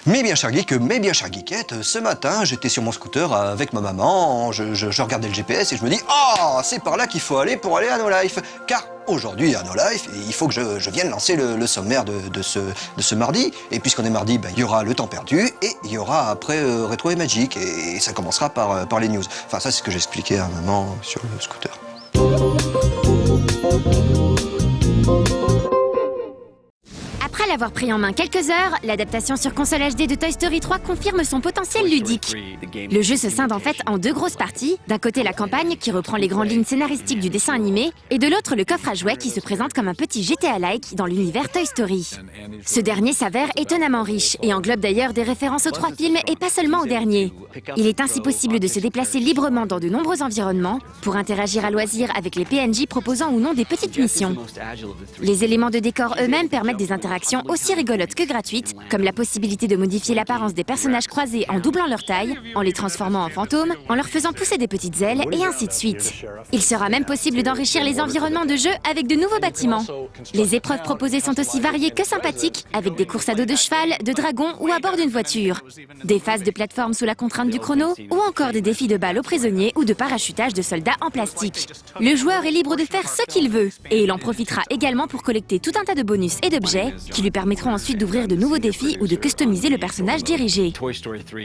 Mes bien chers geeks, mes bien chères geekettes, ce matin j'étais sur mon scooter avec ma maman, je regardais le GPS et je me dis « Ah, c'est par là qu'il faut aller pour aller à No Life !» Car aujourd'hui à No Life, il faut que je vienne lancer le sommaire de ce mardi. Et puisqu'on est mardi, il y aura le temps perdu et il y aura après Rétro et Magic et ça commencera par les news. Enfin ça c'est ce que j'expliquais à maman sur le scooter. Après l'avoir pris en main quelques heures, l'adaptation sur console HD de Toy Story 3 confirme son potentiel ludique. Le jeu se scinde en fait en deux grosses parties. D'un côté la campagne qui reprend les grandes lignes scénaristiques du dessin animé, et de l'autre le coffre à jouets qui se présente comme un petit GTA-like dans l'univers Toy Story. Ce dernier s'avère étonnamment riche et englobe d'ailleurs des références aux trois films et pas seulement au dernier. Il est ainsi possible de se déplacer librement dans de nombreux environnements pour interagir à loisir avec les PNJ proposant ou non des petites missions. Les éléments de décor eux-mêmes permettent des interactions aussi rigolotes que gratuites, comme la possibilité de modifier l'apparence des personnages croisés en doublant leur taille, en les transformant en fantômes, en leur faisant pousser des petites ailes, et ainsi de suite. Il sera même possible d'enrichir les environnements de jeu avec de nouveaux bâtiments. Les épreuves proposées sont aussi variées que sympathiques, avec des courses à dos de cheval, de dragon ou à bord d'une voiture, des phases de plateforme sous la contrainte du chrono, ou encore des défis de balles aux prisonniers ou de parachutage de soldats en plastique. Le joueur est libre de faire ce qu'il veut, et il en profitera également pour collecter tout un tas de bonus et d'objets qui lui permettront ensuite d'ouvrir de nouveaux défis ou de customiser le personnage dirigé.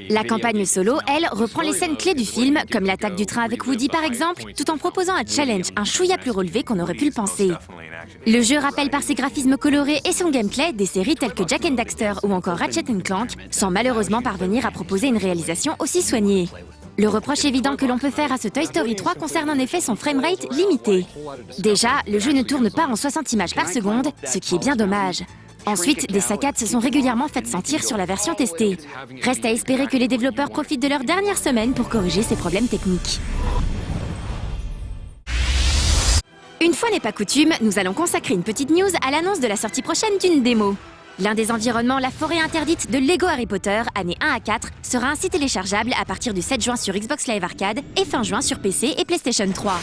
La campagne solo, elle, reprend les scènes clés du film, comme l'attaque du train avec Woody par exemple, tout en proposant un challenge un chouïa plus relevé qu'on aurait pu le penser. Le jeu rappelle par ses graphismes colorés et son gameplay des séries telles que Jak and Daxter ou encore Ratchet & Clank, sans malheureusement parvenir à proposer une réalisation aussi soignée. Le reproche évident que l'on peut faire à ce Toy Story 3 concerne en effet son framerate limité. Déjà, le jeu ne tourne pas en 60 images par seconde, ce qui est bien dommage. Ensuite, des saccades se sont régulièrement faites sentir sur la version testée. Reste à espérer que les développeurs profitent de leur dernière semaine pour corriger ces problèmes techniques. Une fois n'est pas coutume, nous allons consacrer une petite news à l'annonce de la sortie prochaine d'une démo. L'un des environnements, la forêt interdite de Lego Harry Potter, années 1 à 4, sera ainsi téléchargeable à partir du 7 juin sur Xbox Live Arcade et fin juin sur PC et PlayStation 3.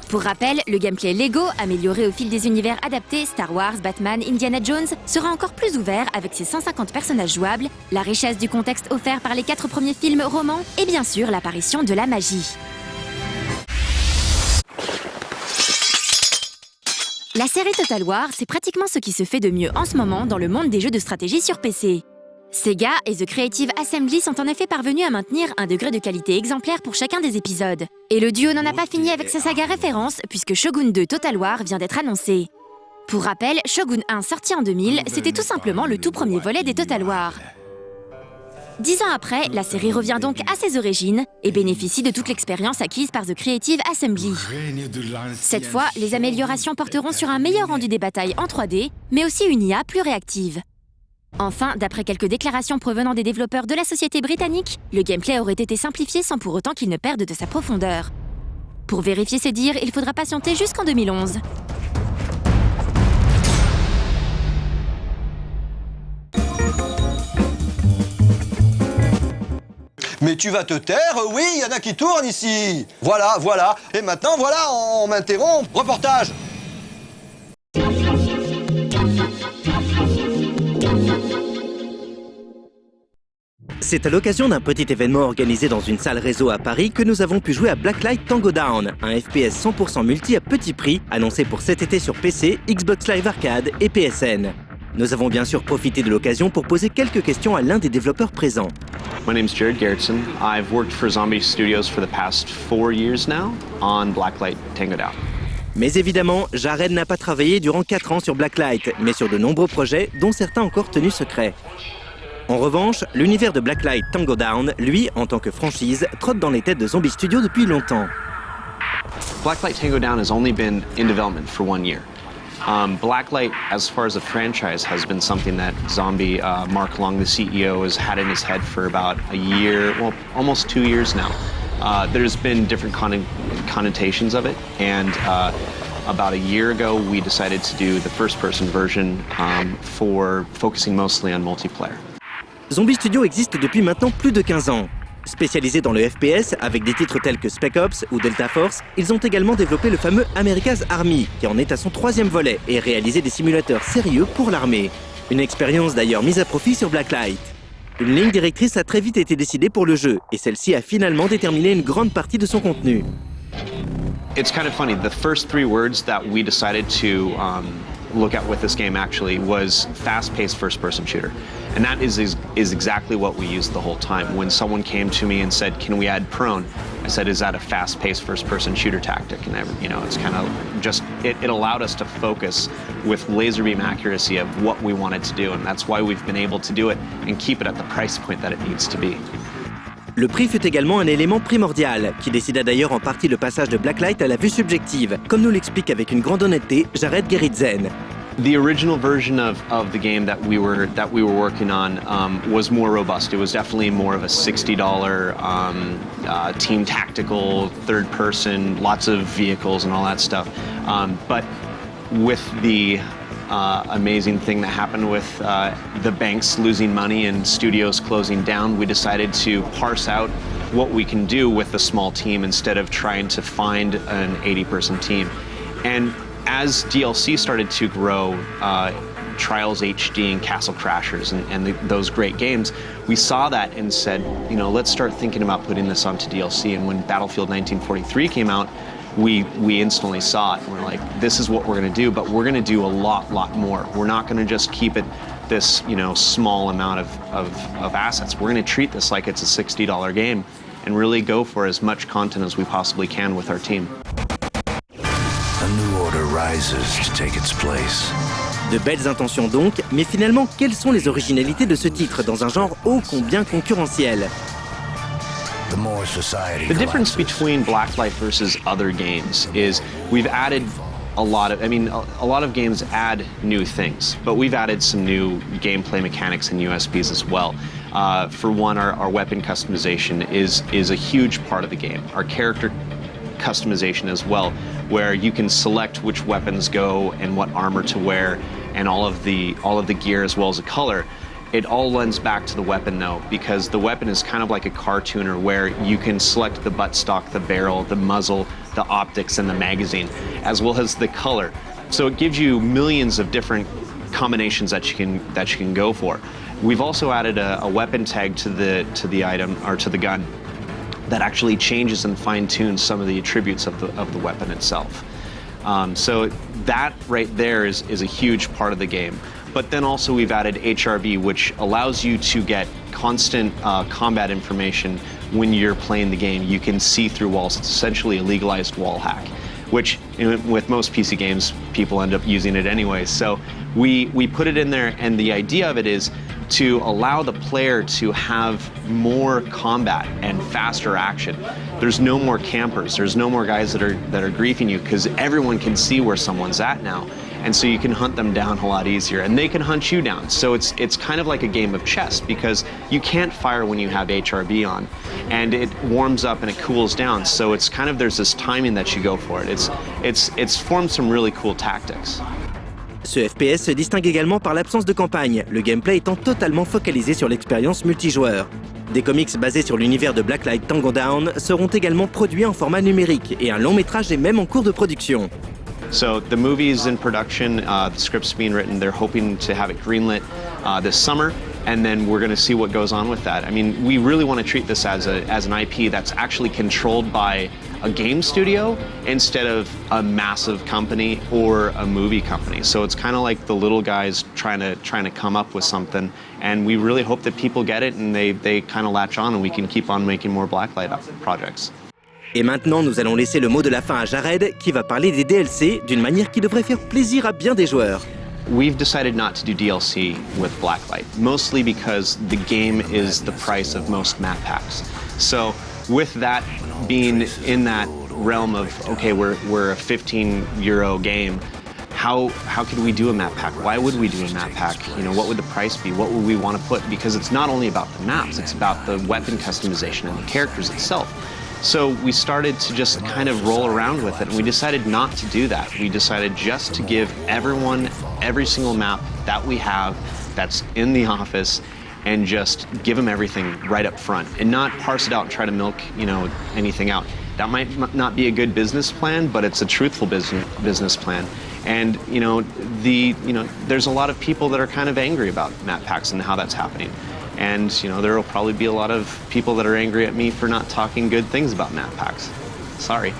Pour rappel, le gameplay Lego, amélioré au fil des univers adaptés, Star Wars, Batman, Indiana Jones, sera encore plus ouvert avec ses 150 personnages jouables, la richesse du contexte offert par les 4 premiers films romans et bien sûr l'apparition de la magie. La série Total War, c'est pratiquement ce qui se fait de mieux en ce moment dans le monde des jeux de stratégie sur PC. Sega et The Creative Assembly sont en effet parvenus à maintenir un degré de qualité exemplaire pour chacun des épisodes. Et le duo n'en a pas fini avec sa saga référence, puisque Shogun 2 Total War vient d'être annoncé. Pour rappel, Shogun 1 sorti en 2000, c'était tout simplement le tout premier volet des Total War. 10 ans après, la série revient donc à ses origines et bénéficie de toute l'expérience acquise par The Creative Assembly. Cette fois, les améliorations porteront sur un meilleur rendu des batailles en 3D, mais aussi une IA plus réactive. Enfin, d'après quelques déclarations provenant des développeurs de la société britannique, le gameplay aurait été simplifié sans pour autant qu'il ne perde de sa profondeur. Pour vérifier ces dires, il faudra patienter jusqu'en 2011. Mais tu vas te taire, oui, il y en a qui tournent ici. Voilà, et maintenant voilà, on m'interrompt. Reportage. C'est à l'occasion d'un petit événement organisé dans une salle réseau à Paris que nous avons pu jouer à Blacklight Tango Down, un FPS 100% multi à petit prix, annoncé pour cet été sur PC, Xbox Live Arcade et PSN. Nous avons bien sûr profité de l'occasion pour poser quelques questions à l'un des développeurs présents. My name's Jared Gerritsen. I've worked for Zombie Studios for the past 4 years now on Blacklight Tango Down. Mais évidemment, Jared n'a pas travaillé durant 4 ans sur Blacklight, mais sur de nombreux projets, dont certains encore tenus secrets. En revanche, l'univers de Blacklight Tango Down, lui, en tant que franchise, trotte dans les têtes de Zombie Studios depuis longtemps. Blacklight Tango Down has only been in development for 1 year. Blacklight, as far as a franchise, has been something that Zombie, Mark Long, the CEO, has had in his head for about a year, well, almost 2 years now. There's been different connotations of it, and about a year ago, we decided to do the first-person version for focusing mostly on multiplayer. Zombie Studios existe depuis maintenant plus de 15 ans. Spécialisés dans le FPS, avec des titres tels que Spec Ops ou Delta Force, ils ont également développé le fameux America's Army, qui en est à son 3e volet, et réalisé des simulateurs sérieux pour l'armée. Une expérience d'ailleurs mise à profit sur Blacklight. Une ligne directrice a très vite été décidée pour le jeu, et celle-ci a finalement déterminé une grande partie de son contenu. It's kind of funny. The first 3 words that we decided to look at with this game actually was fast-paced first-person shooter. And that is exactly what we used the whole time. When someone came to me and said, can we add prone? I said, is that a fast-paced first-person shooter tactic? And it's kind of just, it allowed us to focus with laser beam accuracy of what we wanted to do. And that's why we've been able to do it and keep it at the price point that it needs to be. Le prix fut également un élément primordial, qui décida d'ailleurs en partie le passage de Blacklight à la vue subjective, comme nous l'explique avec une grande honnêteté Jared Geritzen. The original version of the game that we were working on was more robust. It was definitely more of a $60 team tactical, third person, lots of vehicles and all that stuff. But with the amazing thing that happened with the banks losing money and studios closing down, we decided to parse out what we can do with a small team instead of trying to find an 80-person team. And as DLC started to grow, Trials HD and Castle Crashers and those great games, we saw that and said, let's start thinking about putting this onto DLC. And when Battlefield 1943 came out, we instantly saw it and we're like, this is what we're going to do, but we're going to do a lot more. We're not going to just keep it this small amount of assets. We're going to treat this like it's a $60 game and really go for as much content as we possibly can with our team. A new order rises to take its place. De belles intentions donc, mais finalement, quelles sont les originalités de ce titre dans un genre ô combien concurrentiel? The difference between Blacklight versus other games is we've added a lot of games add new things, but we've added some new gameplay mechanics and USPs as well. For one, our weapon customization is a huge part of the game. Our character customization as well, where you can select which weapons go and what armor to wear and all of the gear as well as the color. It all lends back to the weapon though, because the weapon is kind of like a car tuner where you can select the buttstock, the barrel, the muzzle, the optics, and the magazine, as well as the color. So it gives you millions of different combinations that you can go for. We've also added a weapon tag to the item or to the gun that actually changes and fine-tunes some of the attributes of the weapon itself. So that right there is a huge part of the game. But then also we've added HRV, which allows you to get constant combat information when you're playing the game. You can see through walls. It's essentially a legalized wall hack, which with most PC games, people end up using it anyway. So we put it in there, and the idea of it is to allow the player to have more combat and faster action. There's no more campers. There's no more guys that are griefing you, because everyone can see where someone's at now. And so you can hunt them down a lot easier, and they can hunt you down. So it's kind of like a game of chess, because you can't fire when you have HRV on, and it warms up and it cools down. So it's kind of, there's this timing that you go for it. It's formed some really cool tactics. Ce FPS se distingue également par l'absence de campagne, le gameplay étant totalement focalisé sur l'expérience multijoueur. Des comics basés sur l'univers de Blacklight Tango Down seront également produits en format numérique, et un long métrage est même en cours de production. So the movie is in production, the script's being written, they're hoping to have it greenlit this summer, and then we're going to see what goes on with that. I mean, we really want to treat this as an IP that's actually controlled by a game studio instead of a massive company or a movie company. So it's kind of like the little guys trying to come up with something, and we really hope that people get it and they kind of latch on, and we can keep on making more Blacklight projects. Et maintenant, nous allons laisser le mot de la fin à Jared, qui va parler des DLC d'une manière qui devrait faire plaisir à bien des joueurs. We've decided not to do DLC with Blacklight, mostly because the game is the price of most map packs. So with that being in that realm of, okay, we're a €15 game, how could we do a map pack? Why would we do a map pack? What would the price be? What would we want to put? Because it's not only about the maps, it's about the weapon customization and the characters itself. So we started to just kind of roll around with it, and we decided not to do that. We decided just to give everyone every single map that we have that's in the office, and just give them everything right up front, and not parse it out and try to milk anything out. That might not be a good business plan, but it's a truthful business plan. And there's a lot of people that are kind of angry about map packs and how that's happening. And, there will probably be a lot of people that are angry at me for not talking good things about map packs. Sorry.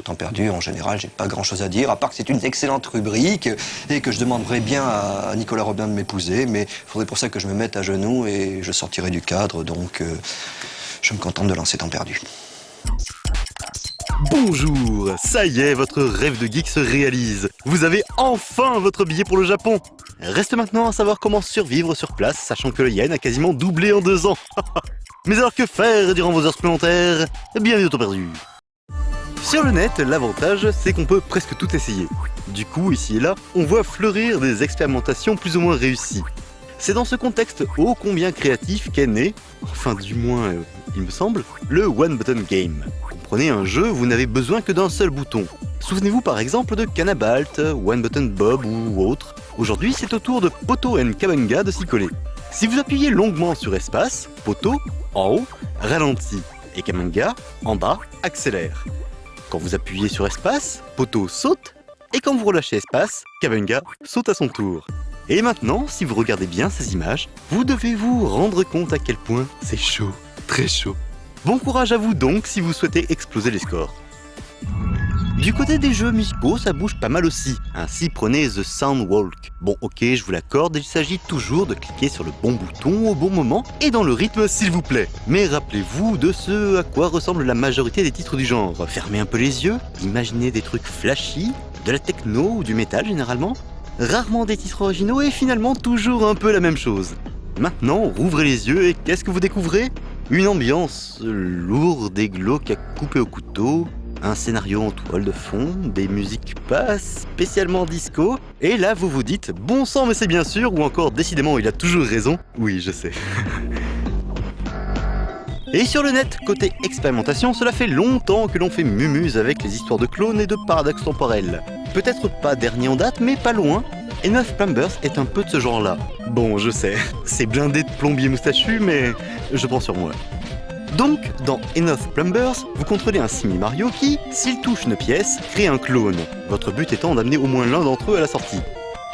Temps perdu, en général, j'ai pas grand-chose à dire, à part que c'est une excellente rubrique et que je demanderais bien à Nicolas Robin de m'épouser, mais il faudrait pour ça que je me mette à genoux et je sortirai du cadre, donc je me contente de lancer Temps perdu. Bonjour, ça y est, votre rêve de geek se réalise. Vous avez enfin votre billet pour le Japon. Reste maintenant à savoir comment survivre sur place, sachant que le yen a quasiment doublé en 2 ans. Mais alors que faire durant vos heures supplémentaires? Bienvenue au Temps perdu. Sur le net, l'avantage, c'est qu'on peut presque tout essayer. Du coup, ici et là, on voit fleurir des expérimentations plus ou moins réussies. C'est dans ce contexte ô combien créatif qu'est né, enfin du moins, il me semble, le One Button Game. Comprenez un jeu, vous n'avez besoin que d'un seul bouton. Souvenez-vous par exemple de Canabalt, One Button Bob ou autre. Aujourd'hui, c'est au tour de Poto & Kabanga de s'y coller. Si vous appuyez longuement sur espace, Poto, en haut, ralentit, et Kabanga, en bas, accélère. Quand vous appuyez sur espace, Poto saute, et quand vous relâchez espace, Kabanga saute à son tour. Et maintenant, si vous regardez bien ces images, vous devez vous rendre compte à quel point c'est chaud, très chaud. Bon courage à vous donc si vous souhaitez exploser les scores. Du côté des jeux musicaux, ça bouge pas mal aussi. Ainsi, prenez The Soundwalk. Bon, ok, je vous l'accorde, il s'agit toujours de cliquer sur le bon bouton au bon moment et dans le rythme, s'il vous plaît. Mais rappelez-vous de ce à quoi ressemble la majorité des titres du genre. Fermez un peu les yeux, imaginez des trucs flashy, de la techno ou du métal généralement, rarement des titres originaux et finalement toujours un peu la même chose. Maintenant, rouvrez les yeux et qu'est-ce que vous découvrez? Une ambiance lourde et glauque à couper au couteau, un scénario en toile de fond, des musiques pas spécialement disco, et là vous vous dites « bon sang mais c'est bien sûr » ou encore « décidément il a toujours raison ». Oui, je sais. Et sur le net, côté expérimentation, cela fait longtemps que l'on fait mumuse avec les histoires de clones et de paradoxes temporels. Peut-être pas dernier en date, mais pas loin. Enough Plumbers est un peu de ce genre-là. Bon, je sais, c'est blindé de plombiers moustachus, mais je prends sur moi. Donc, dans Enough Plumbers, vous contrôlez un Simi Mario qui, s'il touche une pièce, crée un clone. Votre but étant d'amener au moins l'un d'entre eux à la sortie.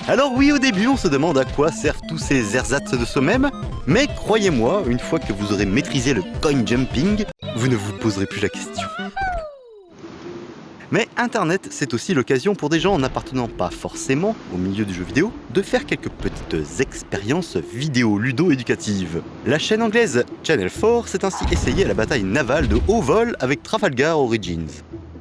Alors oui, au début, on se demande à quoi servent tous ces ersatz de soi-même, mais croyez-moi, une fois que vous aurez maîtrisé le coin jumping, vous ne vous poserez plus la question. Mais Internet, c'est aussi l'occasion pour des gens n'appartenant pas forcément au milieu du jeu vidéo de faire quelques petites expériences vidéo-ludo-éducatives. La chaîne anglaise Channel 4 s'est ainsi essayée à la bataille navale de haut vol avec Trafalgar Origins.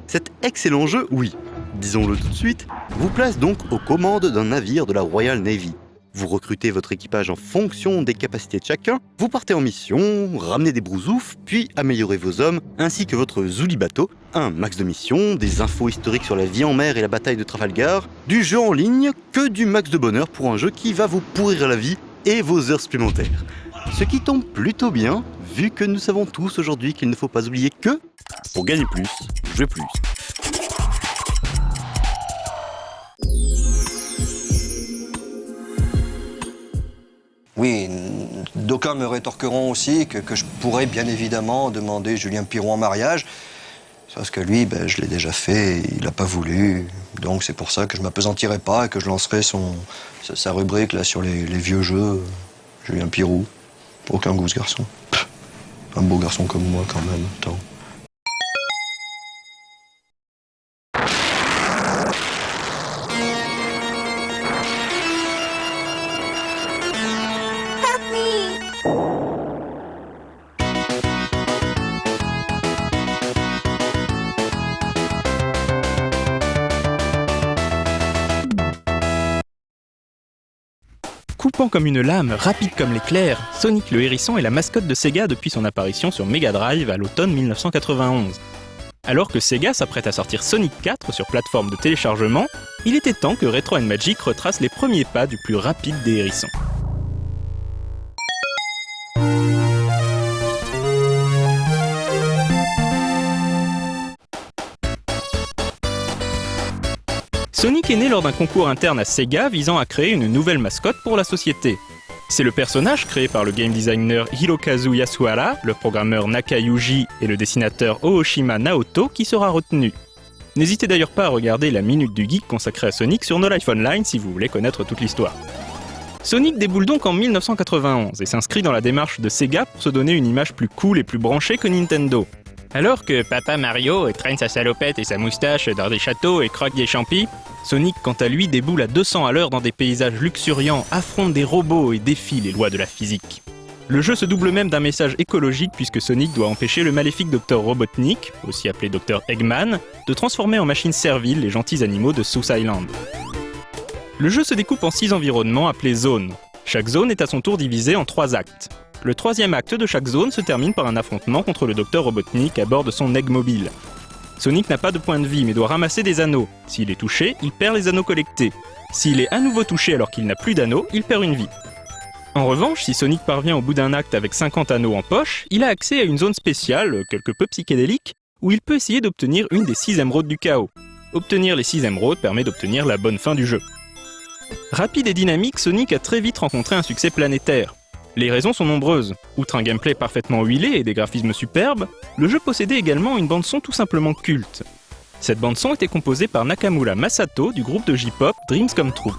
Cet excellent jeu, oui, disons-le tout de suite, vous place donc aux commandes d'un navire de la Royal Navy. Vous recrutez votre équipage en fonction des capacités de chacun, vous partez en mission, ramenez des brousoufs, puis améliorez vos hommes, ainsi que votre Zuli bateau, un max de missions, des infos historiques sur la vie en mer et la bataille de Trafalgar, du jeu en ligne, que du max de bonheur pour un jeu qui va vous pourrir la vie et vos heures supplémentaires. Ce qui tombe plutôt bien, vu que nous savons tous aujourd'hui qu'il ne faut pas oublier que, pour gagner plus, jouer plus. Oui, d'aucuns me rétorqueront aussi que je pourrais bien évidemment demander Julien Pirou en mariage. Parce que lui, je l'ai déjà fait, il n'a pas voulu. Donc c'est pour ça que je ne m'appesantirai pas et que je lancerai sa rubrique là, sur les vieux jeux. Julien Pirou. Aucun goût ce garçon. Un beau garçon comme moi quand même. Attends. Coupant comme une lame, rapide comme l'éclair, Sonic le Hérisson est la mascotte de Sega depuis son apparition sur Mega Drive à l'automne 1991. Alors que Sega s'apprête à sortir Sonic 4 sur plateforme de téléchargement, il était temps que Retro & Magic retrace les premiers pas du plus rapide des hérissons. Sonic est né lors d'un concours interne à Sega visant à créer une nouvelle mascotte pour la société. C'est le personnage créé par le game designer Hirokazu Yasuhara, le programmeur Naka Yuji et le dessinateur Ooshima Naoto qui sera retenu. N'hésitez d'ailleurs pas à regarder la Minute du Geek consacrée à Sonic sur No Life Online si vous voulez connaître toute l'histoire. Sonic déboule donc en 1991 et s'inscrit dans la démarche de Sega pour se donner une image plus cool et plus branchée que Nintendo. Alors que Papa Mario traîne sa salopette et sa moustache dans des châteaux et croque des champis, Sonic, quant à lui, déboule à 200 à l'heure dans des paysages luxuriants, affronte des robots et défie les lois de la physique. Le jeu se double même d'un message écologique puisque Sonic doit empêcher le maléfique Dr Robotnik, aussi appelé Dr Eggman, de transformer en machines serviles les gentils animaux de South Island. Le jeu se découpe en 6 environnements appelés zones. Chaque zone est à son tour divisée en 3 actes. Le 3e acte de chaque zone se termine par un affrontement contre le Dr Robotnik à bord de son Eggmobile. Sonic n'a pas de point de vie mais doit ramasser des anneaux. S'il est touché, il perd les anneaux collectés. S'il est à nouveau touché alors qu'il n'a plus d'anneaux, il perd une vie. En revanche, si Sonic parvient au bout d'un acte avec 50 anneaux en poche, il a accès à une zone spéciale, quelque peu psychédélique, où il peut essayer d'obtenir une des 6 émeraudes du chaos. Obtenir les 6 émeraudes permet d'obtenir la bonne fin du jeu. Rapide et dynamique, Sonic a très vite rencontré un succès planétaire. Les raisons sont nombreuses. Outre un gameplay parfaitement huilé et des graphismes superbes, le jeu possédait également une bande-son tout simplement culte. Cette bande-son était composée par Nakamura Masato du groupe de J-pop Dreams Come True.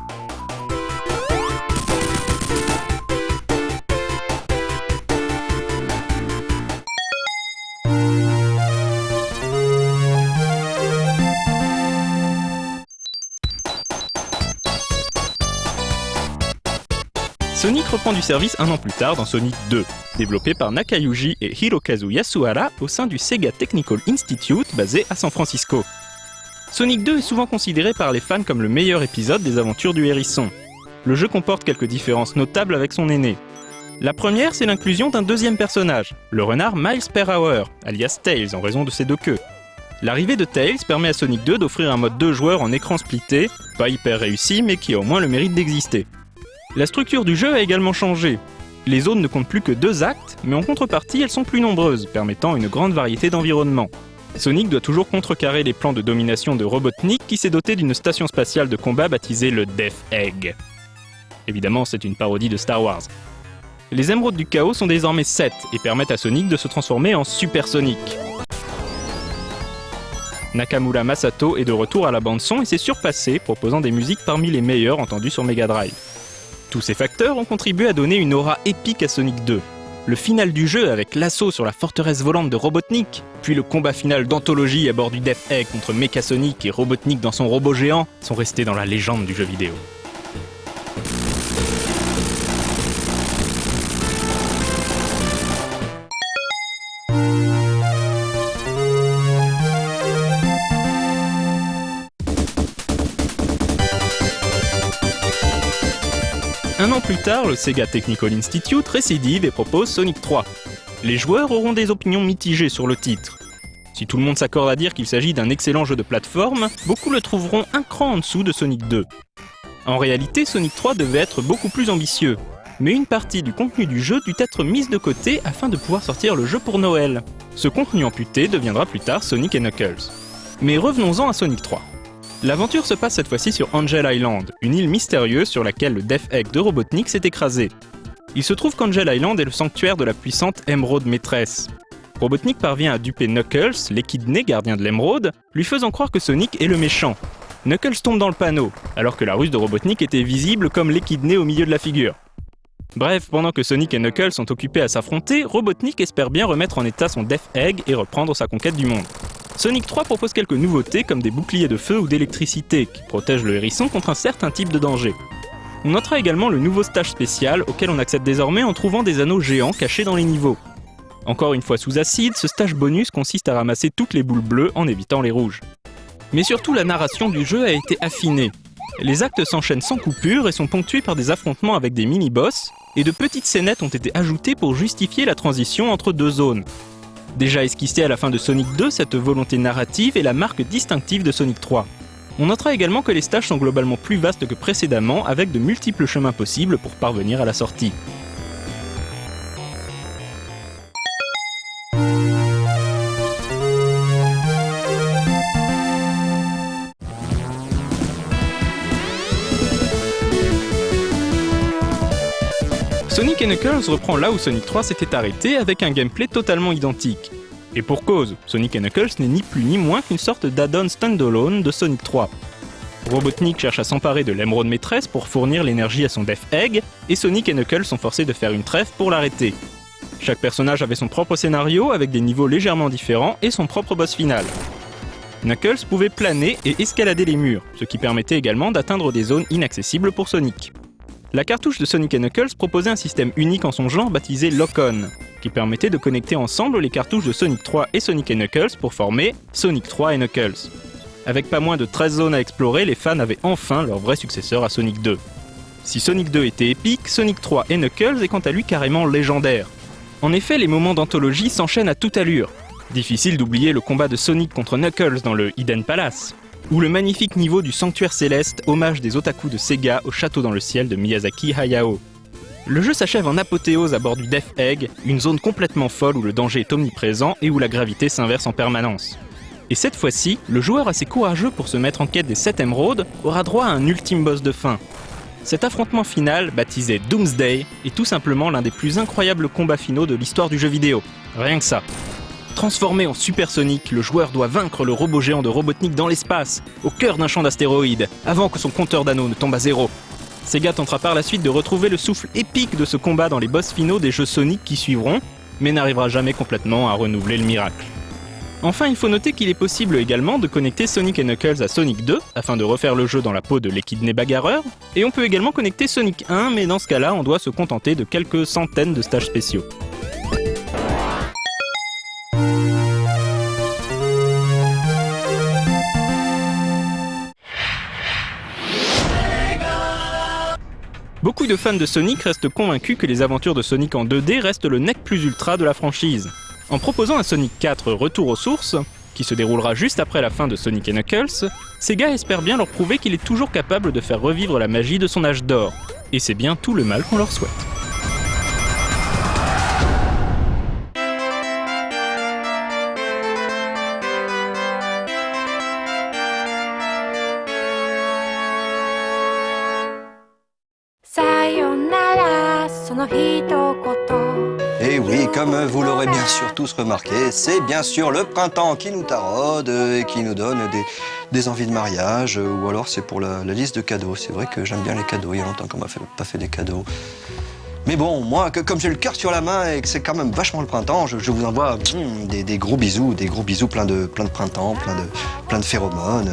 Sonic reprend du service un an plus tard dans Sonic 2, développé par Nakayuji et Hirokazu Yasuhara au sein du Sega Technical Institute basé à San Francisco. Sonic 2 est souvent considéré par les fans comme le meilleur épisode des aventures du hérisson. Le jeu comporte quelques différences notables avec son aîné. La première, c'est l'inclusion d'un deuxième personnage, le renard Miles Per Hour, alias Tails en raison de ses 2 queues. L'arrivée de Tails permet à Sonic 2 d'offrir un mode 2 joueurs en écran splitté, pas hyper réussi mais qui a au moins le mérite d'exister. La structure du jeu a également changé. Les zones ne comptent plus que 2 actes, mais en contrepartie elles sont plus nombreuses, permettant une grande variété d'environnements. Sonic doit toujours contrecarrer les plans de domination de Robotnik qui s'est doté d'une station spatiale de combat baptisée le Death Egg. Évidemment, c'est une parodie de Star Wars. Les émeraudes du chaos sont désormais 7 et permettent à Sonic de se transformer en Super Sonic. Nakamura Masato est de retour à la bande-son et s'est surpassé, proposant des musiques parmi les meilleures entendues sur Mega Drive. Tous ces facteurs ont contribué à donner une aura épique à Sonic 2. Le final du jeu avec l'assaut sur la forteresse volante de Robotnik, puis le combat final d'anthologie à bord du Death Egg contre Mecha Sonic et Robotnik dans son robot géant sont restés dans la légende du jeu vidéo. Un an plus tard, le Sega Technical Institute récidive et propose Sonic 3. Les joueurs auront des opinions mitigées sur le titre. Si tout le monde s'accorde à dire qu'il s'agit d'un excellent jeu de plateforme, beaucoup le trouveront un cran en dessous de Sonic 2. En réalité, Sonic 3 devait être beaucoup plus ambitieux, mais une partie du contenu du jeu dut être mise de côté afin de pouvoir sortir le jeu pour Noël. Ce contenu amputé deviendra plus tard Sonic & Knuckles. Mais revenons-en à Sonic 3. L'aventure se passe cette fois-ci sur Angel Island, une île mystérieuse sur laquelle le Death Egg de Robotnik s'est écrasé. Il se trouve qu'Angel Island est le sanctuaire de la puissante émeraude maîtresse. Robotnik parvient à duper Knuckles, l'équidné gardien de l'émeraude, lui faisant croire que Sonic est le méchant. Knuckles tombe dans le panneau, alors que la ruse de Robotnik était visible comme l'équidné au milieu de la figure. Bref, pendant que Sonic et Knuckles sont occupés à s'affronter, Robotnik espère bien remettre en état son Death Egg et reprendre sa conquête du monde. Sonic 3 propose quelques nouveautés comme des boucliers de feu ou d'électricité qui protègent le hérisson contre un certain type de danger. On notera également le nouveau stage spécial auquel on accède désormais en trouvant des anneaux géants cachés dans les niveaux. Encore une fois sous acide, ce stage bonus consiste à ramasser toutes les boules bleues en évitant les rouges. Mais surtout, la narration du jeu a été affinée. Les actes s'enchaînent sans coupure et sont ponctués par des affrontements avec des mini-boss, et de petites scénettes ont été ajoutées pour justifier la transition entre 2 zones. Déjà esquissée à la fin de Sonic 2, cette volonté narrative est la marque distinctive de Sonic 3. On notera également que les stages sont globalement plus vastes que précédemment, avec de multiples chemins possibles pour parvenir à la sortie. Knuckles reprend là où Sonic 3 s'était arrêté avec un gameplay totalement identique. Et pour cause, Sonic & Knuckles n'est ni plus ni moins qu'une sorte d'add-on standalone de Sonic 3. Robotnik cherche à s'emparer de l'émeraude maîtresse pour fournir l'énergie à son Death Egg, et Sonic et Knuckles sont forcés de faire une trêve pour l'arrêter. Chaque personnage avait son propre scénario avec des niveaux légèrement différents et son propre boss final. Knuckles pouvait planer et escalader les murs, ce qui permettait également d'atteindre des zones inaccessibles pour Sonic. La cartouche de Sonic & Knuckles proposait un système unique en son genre baptisé Lock-On, qui permettait de connecter ensemble les cartouches de Sonic 3 et Sonic & Knuckles pour former Sonic 3 et Knuckles. Avec pas moins de 13 zones à explorer, les fans avaient enfin leur vrai successeur à Sonic 2. Si Sonic 2 était épique, Sonic 3 et Knuckles est quant à lui carrément légendaire. En effet, les moments d'anthologie s'enchaînent à toute allure. Difficile d'oublier le combat de Sonic contre Knuckles dans le Hidden Palace, ou le magnifique niveau du Sanctuaire Céleste, hommage des otaku de Sega au château dans le ciel de Miyazaki Hayao. Le jeu s'achève en apothéose à bord du Death Egg, une zone complètement folle où le danger est omniprésent et où la gravité s'inverse en permanence. Et cette fois-ci, le joueur assez courageux pour se mettre en quête des 7 émeraudes aura droit à un ultime boss de fin. Cet affrontement final, baptisé Doomsday, est tout simplement l'un des plus incroyables combats finaux de l'histoire du jeu vidéo. Rien que ça. Transformé en Super Sonic, le joueur doit vaincre le robot géant de Robotnik dans l'espace, au cœur d'un champ d'astéroïdes, avant que son compteur d'anneaux ne tombe à zéro. Sega tentera par la suite de retrouver le souffle épique de ce combat dans les boss finaux des jeux Sonic qui suivront, mais n'arrivera jamais complètement à renouveler le miracle. Enfin, il faut noter qu'il est possible également de connecter Sonic & Knuckles à Sonic 2 afin de refaire le jeu dans la peau de l'équidné bagarreur, et on peut également connecter Sonic 1, mais dans ce cas-là, on doit se contenter de quelques centaines de stages spéciaux. Beaucoup de fans de Sonic restent convaincus que les aventures de Sonic en 2D restent le nec plus ultra de la franchise. En proposant un Sonic 4 Retour aux sources, qui se déroulera juste après la fin de Sonic & Knuckles, Sega espère bien leur prouver qu'il est toujours capable de faire revivre la magie de son âge d'or. Et c'est bien tout le mal qu'on leur souhaite. Et oui, comme vous l'aurez bien sûr tous remarqué, c'est bien sûr le printemps qui nous taraude et qui nous donne des envies de mariage, ou alors c'est pour la liste de cadeaux. C'est vrai que j'aime bien les cadeaux, il y a longtemps qu'on m'a pas fait des cadeaux. Mais bon, moi, comme j'ai le cœur sur la main et que c'est quand même vachement le printemps, je vous envoie des gros bisous plein de printemps, plein de phéromones.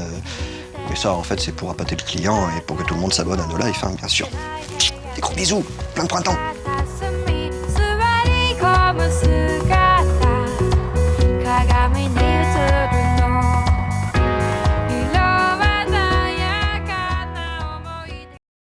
Mais ça, en fait, c'est pour appâter le client et pour que tout le monde s'abonne à No Life, hein, bien sûr. Des gros bisous, plein de printemps.